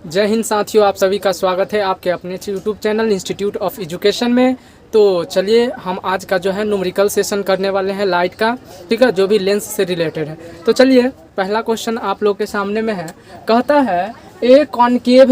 जय हिंद साथियों, आप सभी का स्वागत है आपके अपने YouTube channel institute of education में। तो चलिए हम आज का जो है न्यूमेरिकल सेशन करने वाले हैं लाइट का, ठीक है, जो भी लेंस से रिलेटेड है। तो चलिए पहला क्वेश्चन आप लोग के सामने में है। कहता है ए concave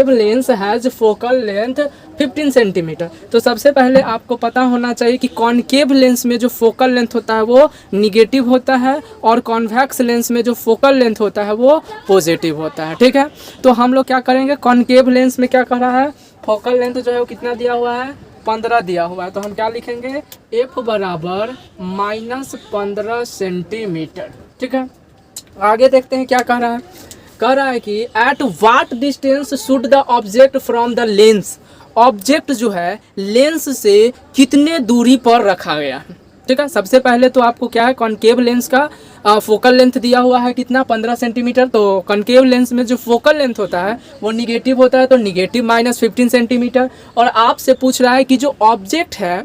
lens has focal length 15 centimetre. तो सबसे पहले आपको पता होना चाहिए कि कॉनकेव लेंस में जो फोकल लेंथ होता है वो निगेटिव होता है और कॉन्वेक्स लेंस में जो फोकल लेंथ होता है वो पॉजिटिव होता है, ठीक है। तो हम लोग क्या करेंगे, कॉनकेव लेंस में क्या कर रहा है, फोकल लेंथ जो है वो कितना दिया हुआ है, 15 दिया हुआ है। तो हम क्या लिखेंगे, एफ बराबर -15 सेंटीमीटर, ठीक है। आगे देखते हैं क्या कह रहा है। कह रहा है कि at what distance should the object from the lens. Object जो है लेंस से कितने दूरी पर रखा गया है, ठीक है। सबसे पहले तो आपको क्या है, कॉनकेव लेंस का फोकल लेंथ दिया हुआ है कितना, 15 सेंटीमीटर। तो कॉनकेव लेंस में जो फोकल लेंथ होता है वो निगेटिव होता है, तो निगेटिव -15 सेंटीमीटर। और आपसे पूछ रहा है कि जो ऑब्जेक्ट है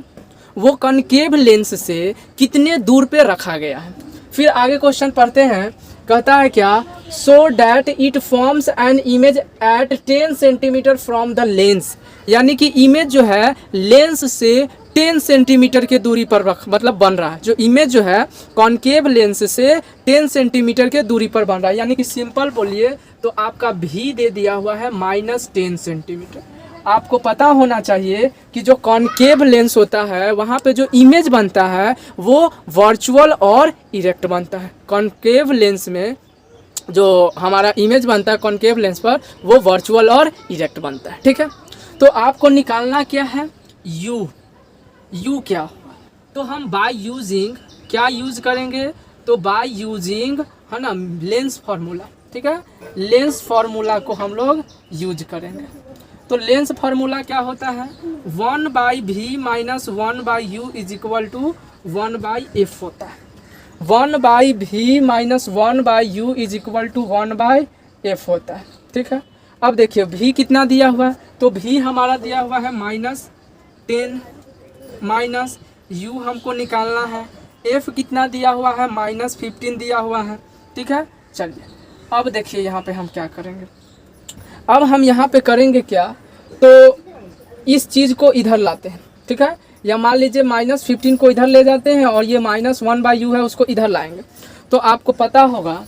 वो कॉनकेव लेंस से कितने दूर पे रखा गया है। फिर आगे क्वेश्चन पढ़ते हैं। कहता है क्या, so that it forms an image at 10 centimetre from the lens. यानी कि इमेज जो है लेंस से 10 सेंटीमीटर के दूरी पर मतलब बन रहा है। जो इमेज जो है कॉनकेव लेंस से 10 सेंटीमीटर के दूरी पर बन रहा है। यानी कि सिंपल बोलिए तो आपका भी दे दिया हुआ है -10 सेंटीमीटर। आपको पता होना चाहिए कि जो कॉनकेव लेंस होता है वहाँ पे जो इमेज बनता है वो वर्चुअल और इरेक्ट बनता है। कॉनकेव लेंस में जो हमारा इमेज बनता है कॉनकेव लेंस पर वो वर्चुअल और इरेक्ट बनता है, ठीक है। तो आपको निकालना क्या है, यू क्या, तो हम बाय यूजिंग क्या यूज करेंगे, तो बाय यूजिंग है ना लेंस फार्मूला, ठीक है। लेंस फार्मूला को हम लोग यूज करेंगे। तो लेंस फार्मूला क्या होता है, 1/v - 1/u is equal to 1/f होता है। 1/v - 1/u is equal to 1/f होता है, ठीक है। अब देखिए v कितना दिया हुआ है, तो v हमारा दिया हुआ है -10 माइनस u हमको निकालना है, f कितना दिया हुआ है -15 दिया हुआ है, ठीक है। चलिए अब देखिए यहाँ पे हम क्या करेंगे। अब हम यहाँ पे करेंगे क्या, तो इस चीज़ को इधर लाते हैं, ठीक है। या मान लीजिए -15 को इधर ले जाते हैं और ये -1/u है उसको इधर लाएंगे। तो आपको पता होगा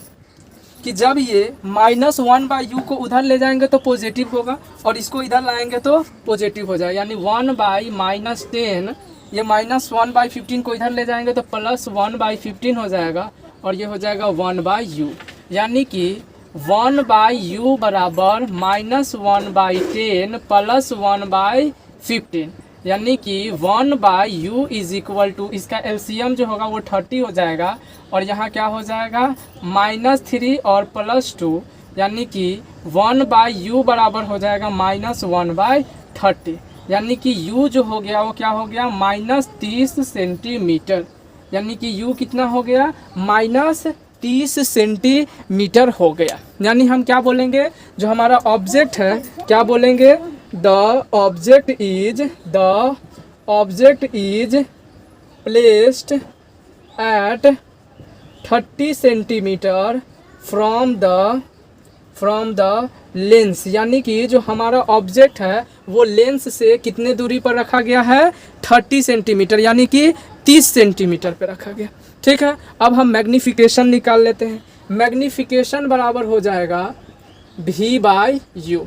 कि जब ये -1/u को उधर ले जाएंगे तो पॉजिटिव होगा और इसको इधर लाएंगे तो पॉजिटिव हो जाएगा। यानी 1/-10, ये -1/15 को इधर ले जाएंगे तो +1/15 हो जाएगा और ये हो जाएगा 1/u। यानी कि 1/u बराबर -1/10 + 1/15, यानी कि 1/u इज इक्वल टू, इसका एलसीएम जो होगा वो 30 हो जाएगा और यहाँ क्या हो जाएगा -3 और +2, यानी कि 1/u बराबर हो जाएगा -1/30। यानी कि u जो हो गया वो क्या हो गया -30 सेंटीमीटर। यानी कि u कितना हो गया -30 सेंटीमीटर हो गया। यानी हम क्या बोलेंगे, जो हमारा ऑब्जेक्ट है क्या बोलेंगे, the object is placed at 30 centimetre from the lens. यानी कि जो हमारा ऑब्जेक्ट है वो लेंस से कितने दूरी पर रखा गया है, 30 सेंटीमीटर, यानी कि 30 सेंटीमीटर पे रखा गया, ठीक है। अब हम मैग्नीफिकेशन निकाल लेते हैं। मैग्नीफिकेशन बराबर हो जाएगा v/u।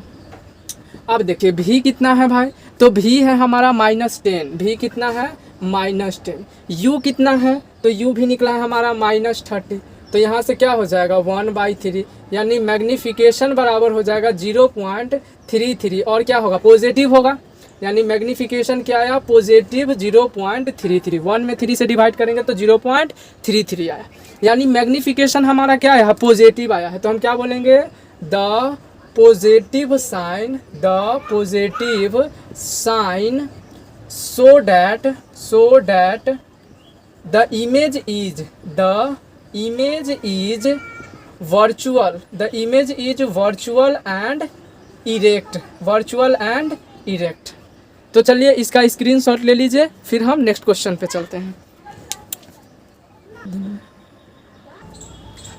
अब देखिए v कितना है भाई, तो v है हमारा -10, v कितना है -10, u कितना है, तो u भी निकला है हमारा -30। तो यहाँ से क्या हो जाएगा 1/3, यानी मैग्नीफिकेशन बराबर हो जाएगा 0.33 और क्या होगा पॉजिटिव होगा। यानी मैग्नीफिकेशन क्या आया, पॉजिटिव 0.33। 1 में 3 से डिवाइड करेंगे तो 0.33 आया। यानी मैग्नीफिकेशन हमारा क्या आया, पॉजिटिव आया है। तो हम क्या बोलेंगे, the positive sign so that the image is virtual and erect. तो चलिए इसका स्क्रीनशॉट ले लीजिए, फिर हम नेक्स्ट क्वेश्चन पे चलते हैं।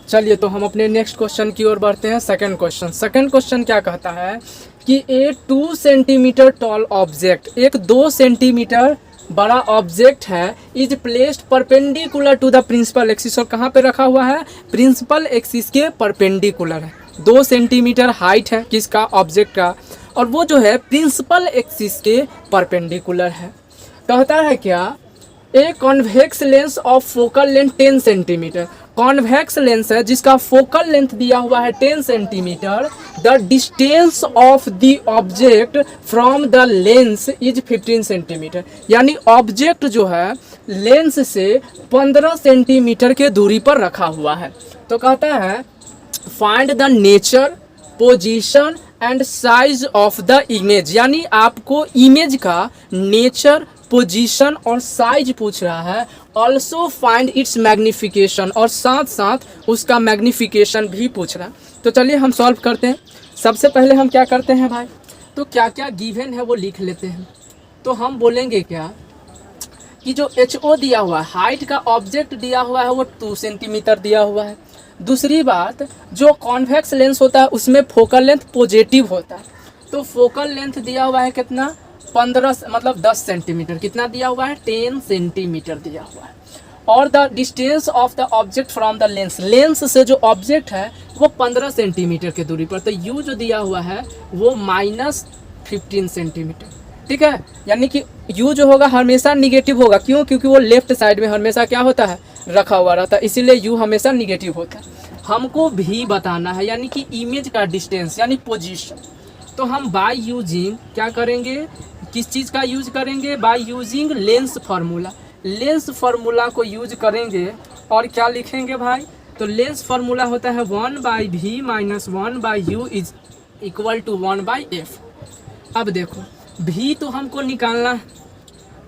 चलिए तो हम अपने नेक्स्ट क्वेश्चन की ओर बढ़ते हैं। सेकंड क्वेश्चन क्या कहता है कि ए 2 सेंटीमीटर टॉल ऑब्जेक्ट, एक 2 सेंटीमीटर बड़ा ऑब्जेक्ट है, is placed perpendicular to the principal axis, और कहाँ पे रखा हुआ है, प्रिंसिपल एक्सिस के परपेंडिकुलर है। 2 सेंटीमीटर हाइट है किसका, ऑब्जेक्ट का, और वो जो है प्रिंसिपल एक्सिस के परपेंडिकुलर है। कहता है क्या, a convex lens of focal length 10 centimetre, convex lens है जिसका फोकल लेंथ दिया हुआ है 10 centimetre, the distance of the object from the lens is 15 centimetre, यानी ऑब्जेक्ट जो है लेंस से 15 सेंटीमीटर के दूरी पर रखा हुआ है। तो कहता है find the nature, position and size of the image, यानी आपको इमेज का नेचर, पोजीशन और साइज पूछ रहा है। ऑल्सो फाइंड इट्स मैग्निफिकेशन, और साथ साथ उसका मैग्निफिकेशन भी पूछ रहा है। तो चलिए हम सॉल्व करते हैं। सबसे पहले हम क्या करते हैं भाई, तो क्या क्या गिवन है वो लिख लेते हैं। तो हम बोलेंगे क्या कि जो HO दिया हुआ है, हाइट का ऑब्जेक्ट दिया हुआ है वो 2 सेंटीमीटर दिया हुआ है। दूसरी बात, जो कॉन्वेक्स लेंस होता है उसमें फोकल लेंथ पॉजिटिव होता है, तो फोकल लेंथ दिया हुआ है कितना, 15 मतलब 10 सेंटीमीटर, कितना दिया हुआ है, 10 सेंटीमीटर दिया हुआ है। और the distance of the object from the lens, lens से जो ऑब्जेक्ट है वो 15 सेंटीमीटर की दूरी पर, तो U जो दिया हुआ है वो -15 सेंटीमीटर, ठीक है। यानी कि U जो होगा हमेशा निगेटिव होगा, क्यों, क्योंकि वो लेफ्ट साइड में हमेशा क्या होता है, रखा हुआ रहता है, इसीलिए U हमेशा निगेटिव होता है। हमको भी बताना है, यानी कि इमेज का डिस्टेंस यानी पोजीशन, तो हम बाय यूजिंग क्या करेंगे, किस चीज़ का यूज करेंगे, bye using lens formula, lens formula को यूज करेंगे। और क्या लिखेंगे भाई, तो लेंस फार्मूला होता है 1/v - 1/u is equal to 1/f। अब देखो v तो हमको निकालना है,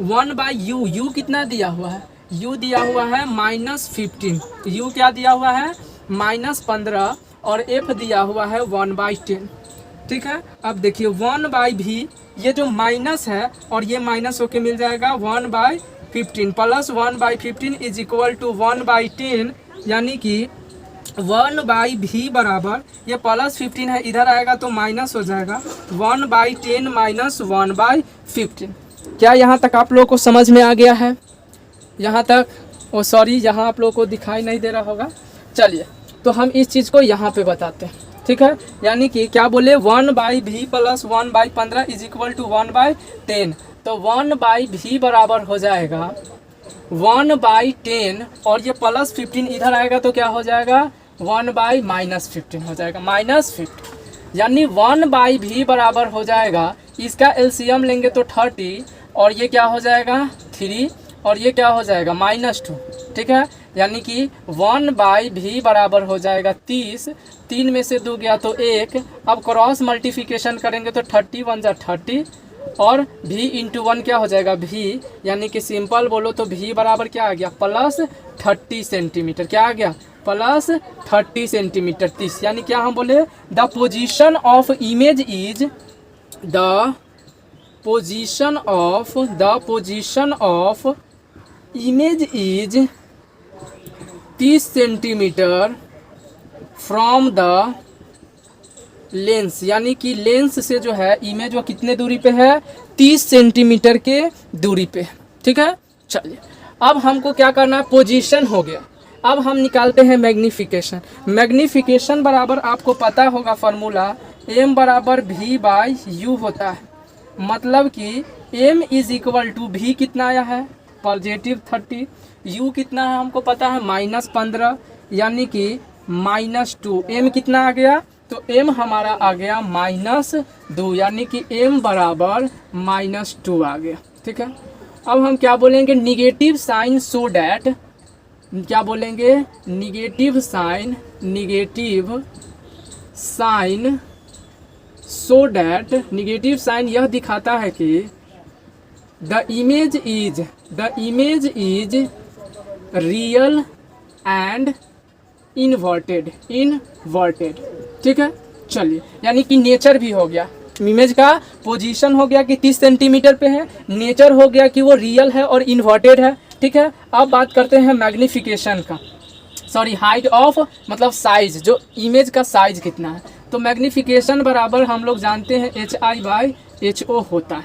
1/u, u कितना दिया हुआ है, u दिया हुआ है -15, u क्या दिया हुआ है -15, और f दिया हुआ है 1/10, ठीक है। अब देखिए 1/v, ये जो माइनस है और ये माइनस होके मिल जाएगा 1/15 प्लस 1/15 इज इक्वल टू 1/10, यानी कि 1/v बराबर, ये +15 है इधर आएगा तो माइनस हो जाएगा 1/10 - 1/15। क्या यहाँ तक आप लोगों को समझ में आ गया है, यहाँ तक, ओ सॉरी यहाँ आप लोगों को दिखाई नहीं दे रहा होगा। चलिए तो हम इस चीज़ को यहाँ पे बताते हैं, ठीक है। यानी कि क्या बोले, 1/v + 1/15 इज इक्वल टू 1/10, तो 1/v बराबर हो जाएगा 1/10, और ये +15 इधर आएगा तो क्या हो जाएगा 1/-15 हो जाएगा, -50, यानी 1/v बराबर हो जाएगा, इसका एलसीएम लेंगे तो 30, और ये क्या हो जाएगा 3, और ये क्या हो जाएगा -2, ठीक है। यानी कि 1/v बराबर हो जाएगा 30, 3 में से 2 गया तो 1, अब क्रॉस मल्टीप्लिकेशन करेंगे तो 30 × 1 = 30, और v × 1 क्या हो जाएगा v, यानी कि सिंपल बोलो तो v बराबर क्या आ गया +30 सेंटीमीटर, क्या आ गया +30 सेंटीमीटर 30, यानी क्या हम बोले, the position of image is, the position of image is 30 centimetre from the lens, यानी कि लेंस से जो है इमेज वो कितने दूरी पे है, 30 सेंटीमीटर के दूरी पे, ठीक है। चलिए अब हमको क्या करना है, पोजीशन हो गया, अब हम निकालते हैं मैग्नीफिकेशन। मैग्नीफिकेशन बराबर आपको पता होगा फार्मूला, m बराबर v/u होता है, मतलब कि m is equal to v कितना आया है +30, u कितना है हमको पता है -15, यानी कि -2, m कितना आ गया, तो m हमारा आ गया -2, यानी कि m बराबर -2 आ गया, ठीक है। अब हम क्या बोलेंगे, निगेटिव साइन सो डैट, क्या बोलेंगे, negative sign so that, negative sign यह दिखाता है कि the image is real and inverted, ठीक है। चलिए यानी कि नेचर भी हो गया, इमेज का पोजीशन हो गया कि 30 सेंटीमीटर पे है, नेचर हो गया कि वो रियल है और इन्वर्टेड है, ठीक है। अब बात करते हैं मैग्नीफिकेशन का। सॉरी हाइट ऑफ मतलब साइज, जो इमेज का साइज कितना है। तो मैग्नीफिकेशन बराबर हम लोग जानते हैं HI/HO होता है,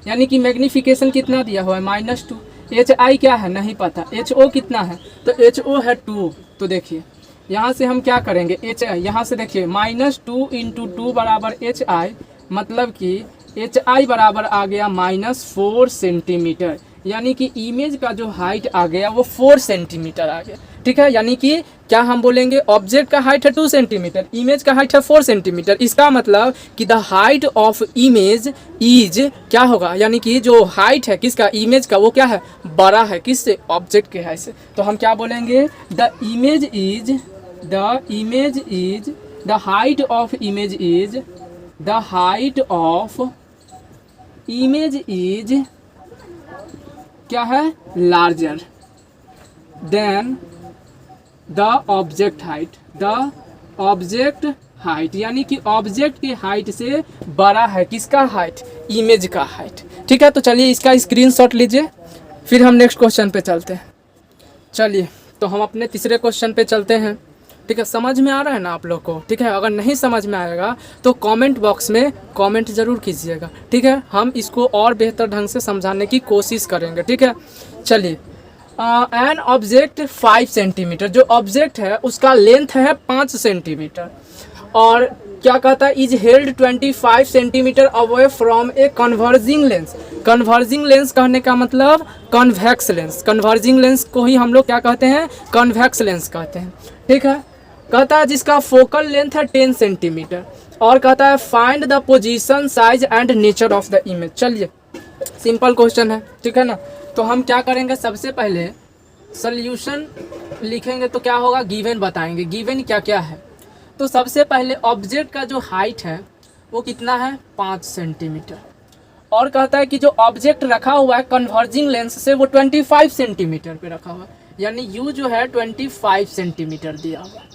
यानी कि मैग्नीफिकेशन कितना दिया हुआ है -2। HI क्या है नहीं पता, HO कितना है, तो HO है 2। तो देखिए यहाँ से हम क्या करेंगे, HI यहाँ से देखिए -2 × 2 बराबर HI, मतलब कि HI बराबर आ गया -4 सेंटीमीटर, यानी कि इमेज का जो हाइट आ गया वो 4 सेंटीमीटर आ गया। ठीक है, यानी कि क्या हम बोलेंगे, ऑब्जेक्ट का हाइट है 2 सेंटीमीटर, इमेज का हाइट है 4 सेंटीमीटर। इसका मतलब कि the height of image is क्या होगा, यानी कि जो हाइट है किसका, इमेज का, वो क्या है, बड़ा है किससे, ऑब्जेक्ट के हाइट से। तो हम क्या बोलेंगे, the image is the height of image is the height of image is क्या है, larger than the object height, यानी कि ऑब्जेक्ट की हाइट से बड़ा है किसका हाइट, इमेज का हाइट। ठीक है, तो चलिए इसका स्क्रीनशॉट लीजिए, फिर हम नेक्स्ट क्वेश्चन पे चलते हैं। चलिए तो हम अपने तीसरे क्वेश्चन पे चलते हैं। ठीक है, समझ में आ रहा है ना आप लोग को। ठीक है, अगर नहीं समझ में आएगा तो कमेंट बॉक्स में कमेंट ज़रूर कीजिएगा। ठीक है, हम इसको और बेहतर ढंग से समझाने की कोशिश करेंगे। ठीक है, चलिए एन ऑब्जेक्ट 5 सेंटीमीटर, जो ऑब्जेक्ट है उसका लेंथ है 5 सेंटीमीटर, और क्या कहता है, is held 25 centimetre away from a converging lens. Converging lens कहने का मतलब कन्वेक्स लेंस, कन्वर्जिंग लेंस को ही हम लोग क्या कहते हैं, कन्वेक्स लेंस कहते हैं। ठीक है, कहता है जिसका फोकल लेंथ है 10 सेंटीमीटर, और कहता है find the position, size and nature of the image. चलिए सिंपल क्वेश्चन है, ठीक है ना। तो हम क्या करेंगे, सबसे पहले सॉल्यूशन लिखेंगे तो क्या होगा, गिवन बताएंगे, गिवन क्या क्या है। तो सबसे पहले ऑब्जेक्ट का जो हाइट है वो कितना है, 5 सेंटीमीटर, और कहता है कि जो ऑब्जेक्ट रखा हुआ है कन्वर्जिंग लेंस से वो 25 सेंटीमीटर पे रखा हुआ है, यानी यू जो है 25 सेंटीमीटर दिया हुआ है,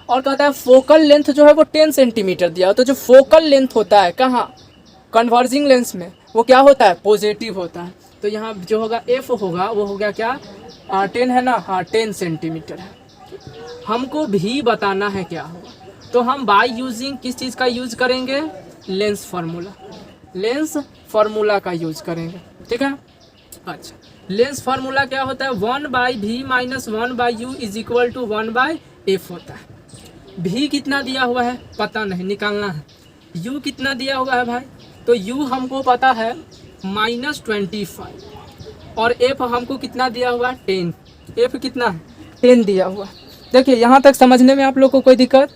और कहता है फोकल लेंथ जो है वो 10 सेंटीमीटर दिया हुआ। तो जो फोकल लेंथ होता है कहाँ, कन्वर्जिंग लेंस में, वो क्या होता है, पॉजिटिव होता है। तो यहाँ जो होगा एफ होगा वो हो गया क्या, 10 है ना, हाँ 10 सेंटीमीटर है। हमको भी बताना है क्या होगा, तो हम बाय यूजिंग किस चीज़ का यूज करेंगे, लेंस फार्मूला का यूज करेंगे। ठीक है, अच्छा लेंस फार्मूला क्या होता है, 1/v - 1/u = 1/f होता है। v कितना दिया हुआ है पता नहीं, निकालना है। u कितना दिया हुआ है भाई, तो u हमको पता है -25, और f हमको कितना दिया हुआ है 10, f कितना है 10 दिया हुआ है। देखिए यहाँ तक समझने में आप लोग को कोई दिक्कत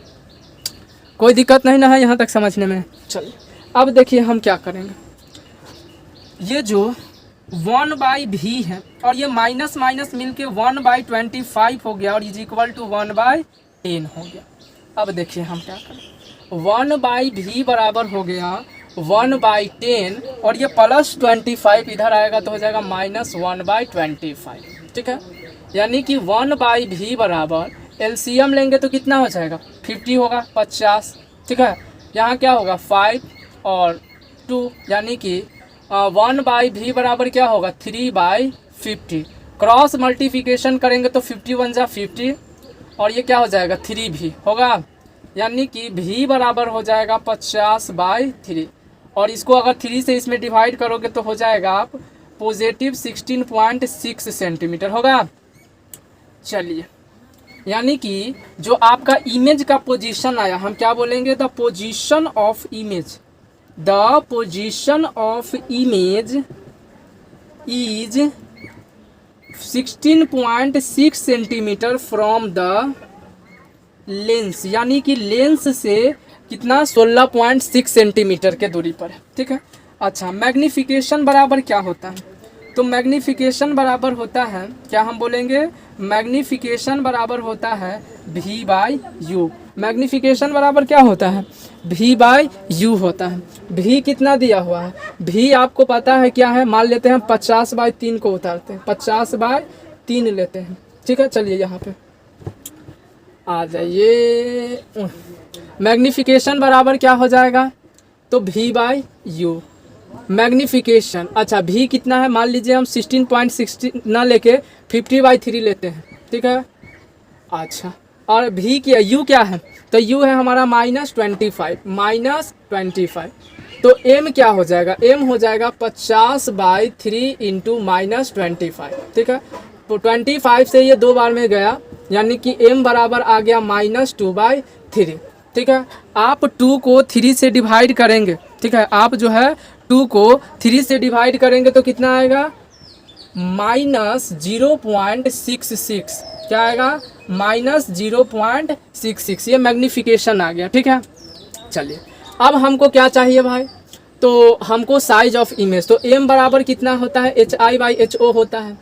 नहीं ना है, यहाँ तक समझने में। चलिए अब देखिए हम क्या करेंगे, ये जो 1/v है और ये माइनस माइनस मिलके 1/25 हो गया, और इज इक्वल टू 1/10 हो गया। अब देखिए हम क्या करें, 1/v बराबर हो गया 1/10, और ये +25 इधर आएगा तो हो जाएगा -1/25। ठीक है, यानी कि 1/v बराबर एलसीएम लेंगे तो कितना हो जाएगा, 50 होगा, 50। ठीक है, यहाँ क्या होगा 5 और 2, यानी कि 1/v बराबर क्या होगा 3/50। क्रॉस मल्टीप्लिकेशन करेंगे तो 51 जा 50, और ये क्या हो जाएगा 3v होगा, यानी कि v बराबर हो जाएगा 50/3, और इसको अगर 3 से इसमें डिवाइड करोगे तो हो जाएगा आप पॉजिटिव 16.6 सेंटीमीटर होगा। चलिए, यानी कि जो आपका इमेज का पोजीशन आया, हम क्या बोलेंगे, the position of image is 16.6 centimetre from the lens, यानी कि लेंस से कितना 16.6 सेंटीमीटर के दूरी पर है। ठीक है, अच्छा मैग्नीफिकेशन बराबर क्या होता है, तो मैग्नीफिकेशन बराबर होता है, क्या हम बोलेंगे, मैग्नीफिकेशन बराबर होता है v/u। मैग्नीफिकेशन बराबर क्या होता है, v/u होता है। v कितना दिया हुआ है, v आपको पता है क्या है, मान लेते हैं 50/3 को उतारते हैं, 50/3 लेते हैं। ठीक है, चलिए यहाँ पे आ जाइए, मैग्नीफिकेशन बराबर क्या हो जाएगा, तो v/u मैग्नीफिकेशन। अच्छा v कितना है, मान लीजिए हम 16.16 ना लेके 50/3 लेते हैं। ठीक है, अच्छा, और v क्या, u क्या है, तो u है हमारा -25, तो m क्या हो जाएगा, m हो जाएगा 50/3 इंटू -25, ठीक है। तो 25 से ये 2 बार में गया, यानी कि m बराबर आ गया -2/3, ठीक है। आप 2 को 3 से डिवाइड करेंगे, ठीक है, आप जो है 2 को 3 से डिवाइड करेंगे तो कितना आएगा, -0.66, क्या आएगा, -0.66, ये मैग्नीफिकेशन आ गया, ठीक है। चलिए अब हमको क्या चाहिए भाई, तो हमको साइज ऑफ इमेज, तो m बराबर कितना होता है, HI/HO होता है।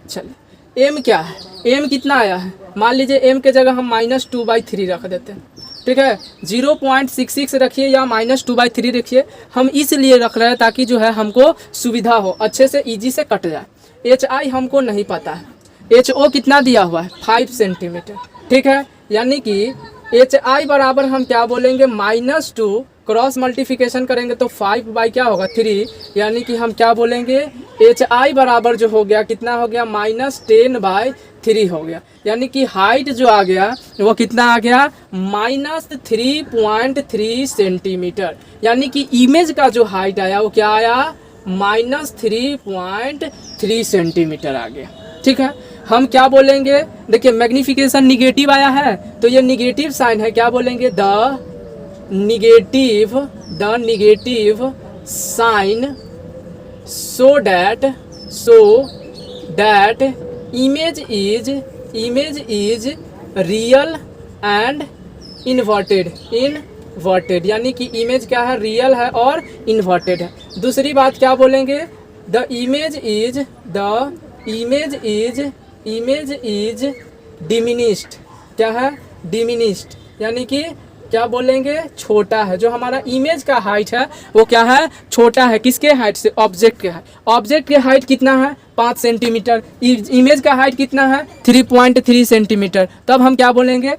चलिए m क्या है, m कितना आया है, मान लीजिए m के जगह हम -2/3 रख देते हैं, ठीक है। 0.66 रखिए या -2/3 रखिए, हम इसलिए रख रहे हैं ताकि जो है हमको सुविधा हो, अच्छे से ईजी से कट जाए। HI हमको नहीं पता है, HO कितना दिया हुआ है 5 सेंटीमीटर, ठीक है। यानी कि HI बराबर हम क्या बोलेंगे, -2 क्रॉस मल्टीप्लिकेशन करेंगे तो 5 क्या होगा 3, यानी कि हम क्या बोलेंगे, HI बराबर जो हो गया कितना हो गया, -10/3 हो गया। यानी कि हाइट जो आ गया वो कितना आ गया, -3.3 सेंटीमीटर। यानी कि इमेज का जो हाइट आया वो क्या आया, -3.3 सेंटीमीटर आ गया, ठीक है। हम क्या बोलेंगे, देखिए मैग्नीफिकेशन निगेटिव आया है तो ये निगेटिव साइन है, क्या बोलेंगे, the negative sign so that image is real and inverted, यानी कि इमेज क्या है, रियल है और इन्वर्टेड है। दूसरी बात क्या बोलेंगे, द इमेज इज डिमिनिश्ड, क्या है, डिमिनिश्ड, यानी कि क्या बोलेंगे, छोटा है। जो हमारा इमेज का हाइट है वो क्या है, छोटा है, किसके हाइट से, ऑब्जेक्ट के हाइट। ऑब्जेक्ट के हाइट कितना है 5 सेंटीमीटर, इमेज का हाइट कितना है 3.3 सेंटीमीटर। तब हम क्या बोलेंगे,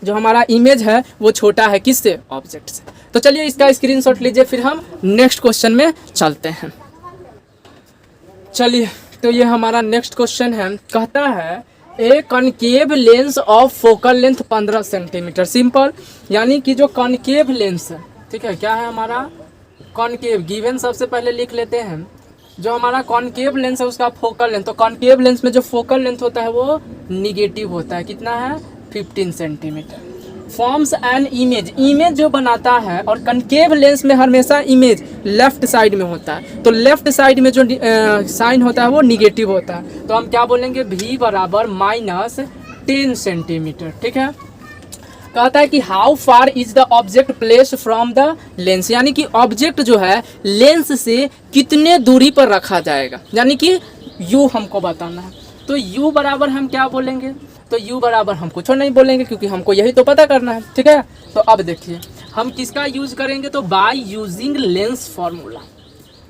जो हमारा इमेज है वो छोटा है, किससे, ऑब्जेक्ट से। तो चलिए इसका स्क्रीनशॉट लीजिए, फिर हम नेक्स्ट क्वेश्चन में चलते हैं। चलिए तो ये हमारा नेक्स्ट क्वेश्चन है, कहता है ए concave lens of focal length 15 centimetre. Simple, यानी कि जो कॉनकेव लेंस है, ठीक है, क्या है हमारा कॉनकेव, गिवन सबसे पहले लिख लेते हैं। जो हमारा कॉनकेव लेंस है उसका फोकल लेंथ, तो कॉनकेव लेंस में जो फोकल लेंथ होता है वो निगेटिव होता है, कितना है 15 सेंटीमीटर। फॉर्म्स एन इमेज जो बनाता है, और कॉनकेव लेंस में हमेशा इमेज लेफ्ट साइड में होता है, तो लेफ्ट साइड में जो साइन होता है वो निगेटिव होता है। तो हम क्या बोलेंगे, v बराबर -10 सेंटीमीटर, ठीक है। कहता है कि how far is the object place from the lens, यानी कि ऑब्जेक्ट जो है लेंस से कितने दूरी पर रखा जाएगा, यानी कि u हमको बताना है। तो u बराबर हम क्या बोलेंगे, तो u बराबर हम कुछ नहीं बोलेंगे क्योंकि हमको यही तो पता करना है, ठीक है। तो अब देखिए हम किसका यूज करेंगे, तो by using lens formula,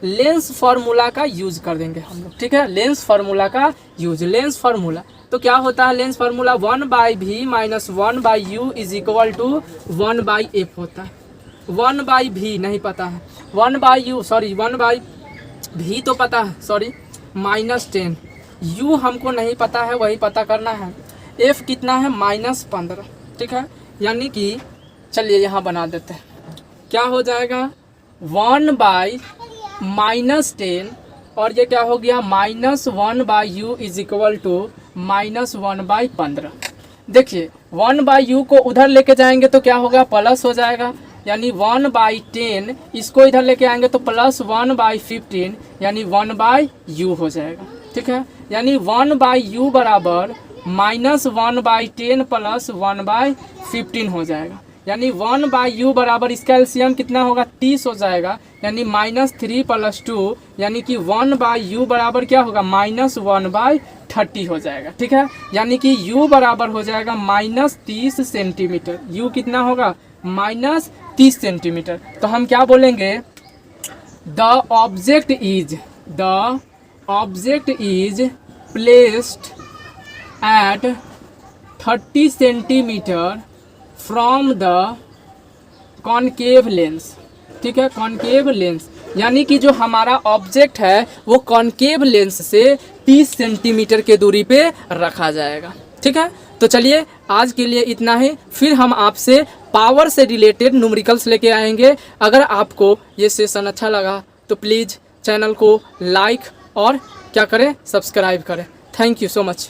lens formula का यूज कर देंगे हम लोग, ठीक है। लेंस फार्मूला का यूज, लेंस फार्मूला तो क्या होता है, lens formula 1/v - 1/u is equal to 1/f होता है। 1/v नहीं पता है, 1/u सॉरी 1/v तो पता है, सॉरी -10, u हमको नहीं पता है, वही पता करना है। f कितना है -15, ठीक है। यानी कि चलिए यहाँ बना देते हैं, क्या हो जाएगा 1/-10 और ये क्या हो गया -1/u इज इक्वल टू -1/15। देखिए 1/u को उधर लेके जाएंगे तो क्या होगा, प्लस हो जाएगा, यानी 1/10, इसको इधर लेके आएंगे तो प्लस 1/15, यानी 1/u हो जाएगा, ठीक है। यानी 1/u बराबर -1/10 प्लस 1/15 हो जाएगा, यानी 1/u बराबर इसका एलसीएम कितना होगा 30 हो जाएगा, यानी -3 + 2, यानी कि 1/u बराबर क्या होगा -1/30 हो जाएगा, ठीक है। यानी कि u बराबर हो जाएगा -30 सेंटीमीटर, u कितना होगा -30 सेंटीमीटर। तो हम क्या बोलेंगे, the object is placed at 30 centimetre from the concave lens, ठीक है। कॉनकेव लेंस यानी कि जो हमारा ऑब्जेक्ट है वो कॉनकेव लेंस से 30 सेंटीमीटर के दूरी पे रखा जाएगा, ठीक है। तो चलिए आज के लिए इतना ही, फिर हम आपसे पावर से रिलेटेड न्यूमेरिकल्स लेके आएंगे। अगर आपको ये सेशन अच्छा लगा तो प्लीज़ चैनल को लाइक और क्या करें, सब्सक्राइब करें। Thank you so much.